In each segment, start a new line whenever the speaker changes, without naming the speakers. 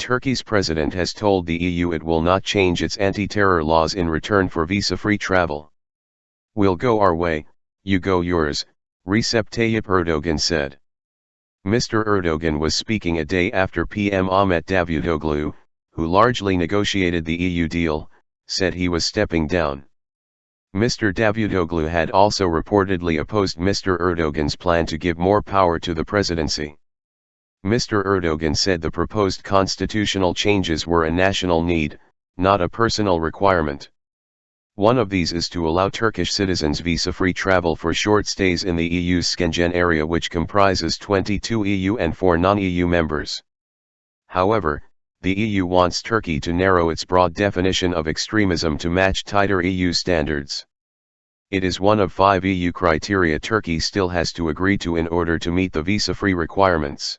Turkey's president has told the EU it will not change its anti-terror laws in return for visa-free travel. "We'll go our way, you go yours," Recep Tayyip Erdogan said. Mr Erdogan was speaking a day after PM Ahmet Davutoglu, who largely negotiated the EU deal, said he was stepping down. Mr Davutoglu had also reportedly opposed Mr Erdogan's plan to give more power to the presidency. Mr Erdogan said the proposed constitutional changes were a national need, not a personal requirement. One of these is to allow Turkish citizens visa-free travel for short stays in the EU's Schengen area, which comprises 22 EU and 4 non-EU members. However, the EU wants Turkey to narrow its broad definition of extremism to match tighter EU standards. It is one of 5 EU criteria Turkey still has to agree to in order to meet the visa-free requirements.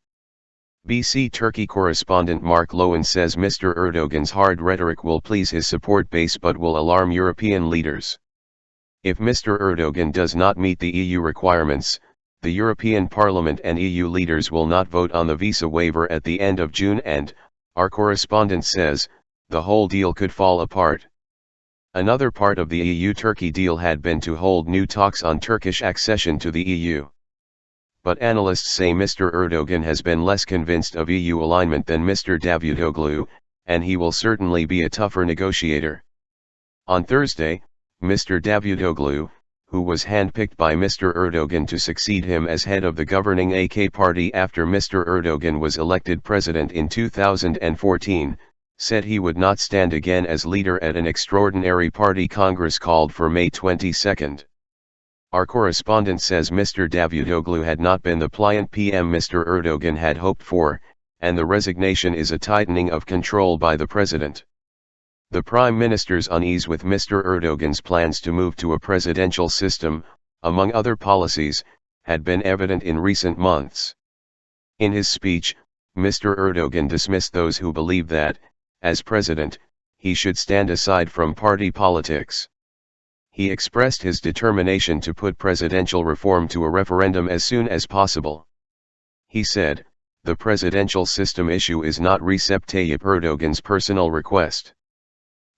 BC Turkey correspondent Mark Lowen says Mr Erdogan's hard rhetoric will please his support base but will alarm European leaders. If Mr Erdogan does not meet the EU requirements, the European Parliament and EU leaders will not vote on the visa waiver at the end of June and, our correspondent says, the whole deal could fall apart. Another part of the EU-Turkey deal had been to hold new talks on Turkish accession to the EU. But analysts say Mr Erdogan has been less convinced of EU alignment than Mr Davutoglu, and he will certainly be a tougher negotiator. On Thursday, Mr Davutoglu, who was handpicked by Mr Erdogan to succeed him as head of the governing AK party after Mr Erdogan was elected president in 2014, said he would not stand again as leader at an extraordinary party congress called for May 22. Our correspondent says Mr Davutoglu had not been the pliant PM Mr Erdogan had hoped for, and the resignation is a tightening of control by the president. The Prime Minister's unease with Mr Erdogan's plans to move to a presidential system, among other policies, had been evident in recent months. In his speech, Mr Erdogan dismissed those who believe that, as president, he should stand aside from party politics. He expressed his determination to put presidential reform to a referendum as soon as possible. He said, "The presidential system issue is not Recep Tayyip Erdogan's personal request.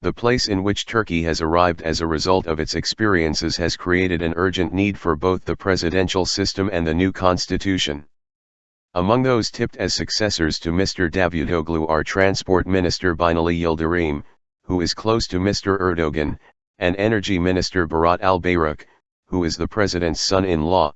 The place in which Turkey has arrived as a result of its experiences has created an urgent need for both the presidential system and the new constitution." Among those tipped as successors to Mr Davutoglu are Transport Minister Binali Yildirim, who is close to Mr Erdogan, and Energy Minister Berat Albayrak, who is the president's son-in-law.